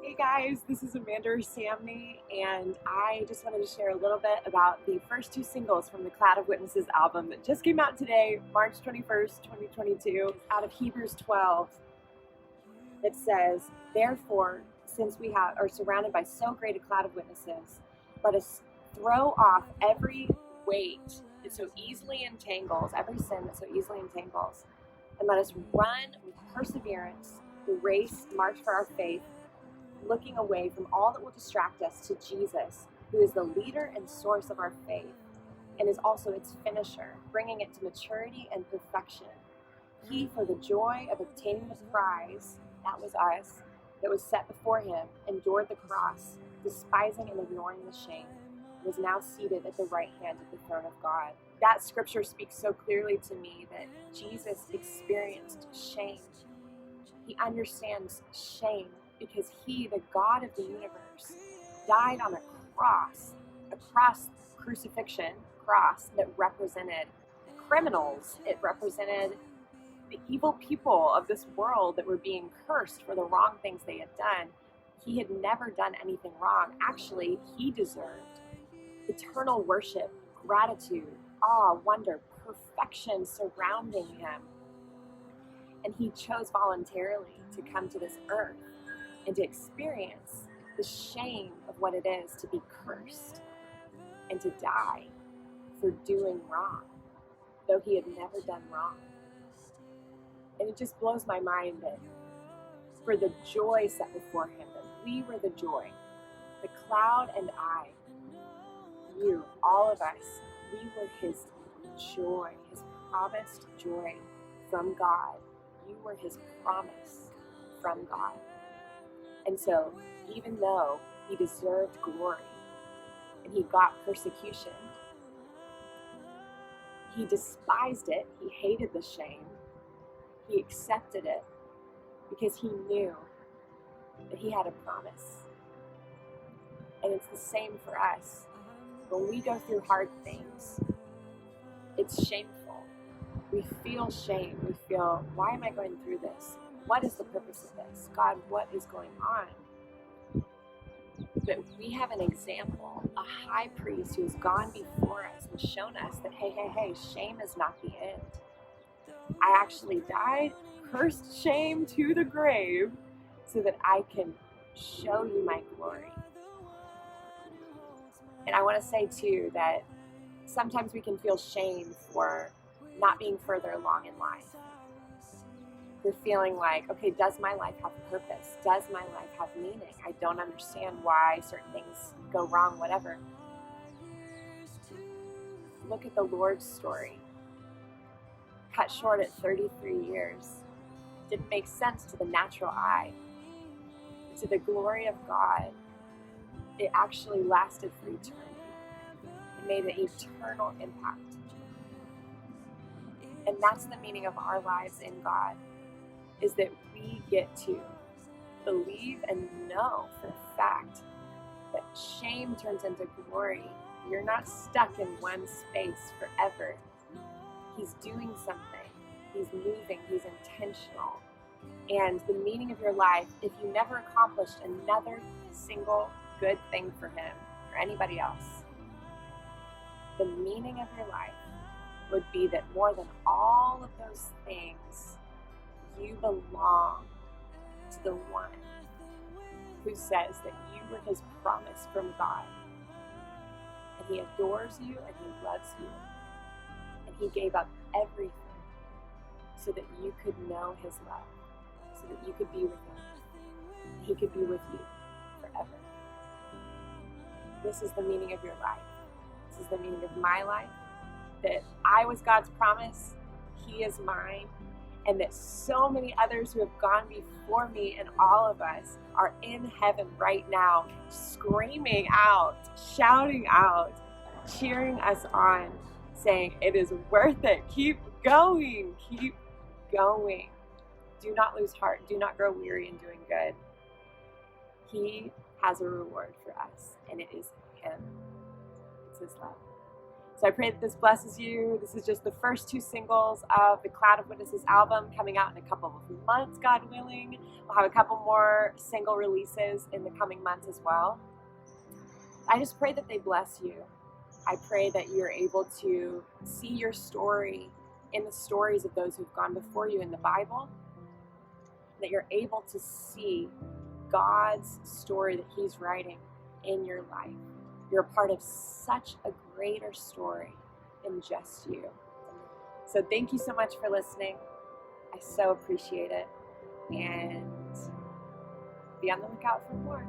Hey guys, this is Amanda Samney, and I just wanted to share a little bit about the first two singles from the Cloud of Witnesses album that just came out today, March 21st, 2022, out of Hebrews 12. It says, "Therefore, since we are surrounded by so great a cloud of witnesses, let us throw off every weight that so easily entangles, every sin that so easily entangles, and let us run with perseverance the race marked for our faith, looking away from all that will distract us to Jesus, who is the leader and source of our faith, and is also its finisher, bringing it to maturity and perfection. He, for the joy of obtaining the prize," that was us, "that was set before him, endured the cross, despising and ignoring the shame, and is now seated at the right hand of the throne of God." That scripture speaks so clearly to me that Jesus experienced shame. He understands shame because he, the God of the universe, died on a cross crucifixion cross that represented criminals. It represented the evil people of this world that were being cursed for the wrong things they had done. He had never done anything wrong. Actually, he deserved eternal worship, gratitude, awe, wonder, perfection surrounding him. And he chose voluntarily to come to this earth and to experience the shame of what it is to be cursed and to die for doing wrong, though he had never done wrong. And it just blows my mind that for the joy set before him, that we were the joy, the cloud and I, you, all of us, we were his joy, his promised joy from God. You were his promise from God. And so, even though he deserved glory and he got persecution, he despised it, he hated the shame, he accepted it because he knew that he had a promise. And it's the same for us. When we go through hard things, it's shameful. We feel shame. We feel, why am I going through this? What is the purpose of this? God, what is going on? But we have an example, a high priest who has gone before us and shown us that, hey, shame is not the end. I actually died, cursed shame to the grave, so that I can show you my glory. And I want to say too that sometimes we can feel shame for not being further along in life. We're feeling like, okay, does my life have purpose? Does my life have meaning? I don't understand why certain things go wrong, whatever. Look at the Lord's story. Cut short at 33 years. Didn't make sense to the natural eye. To the glory of God, it actually lasted for eternity. It made an eternal impact. And that's the meaning of our lives in God, is that we get to believe and know for a fact that shame turns into glory. You're not stuck in one space forever. He's doing something. He's moving. He's intentional. And the meaning of your life, if you never accomplished another single good thing for him or anybody else, the meaning of your life would be that more than all of those things, you belong to the one who says that you were his promise from God. And he adores you and he loves you. And he gave up everything so that you could know his love, so that you could be with him. He could be with you forever. This is the meaning of your life. This is the meaning of my life, that I was God's promise, he is mine, and that so many others who have gone before me and all of us are in heaven right now, screaming out, shouting out, cheering us on, saying, it is worth it. Keep going. Keep going. Do not lose heart. Do not grow weary in doing good. He has a reward for us, and it is him. It's his love. So I pray that this blesses you. This is just the first 2 singles of the Cloud of Witnesses album, coming out in a couple of months, God willing. We'll have a couple more single releases in the coming months as well. I just pray that they bless you. I pray that you're able to see your story in the stories of those who've gone before you in the Bible, that you're able to see God's story that He's writing in your life. You're a part of such a greater story than just you. So thank you so much for listening. I so appreciate it. And be on the lookout for more.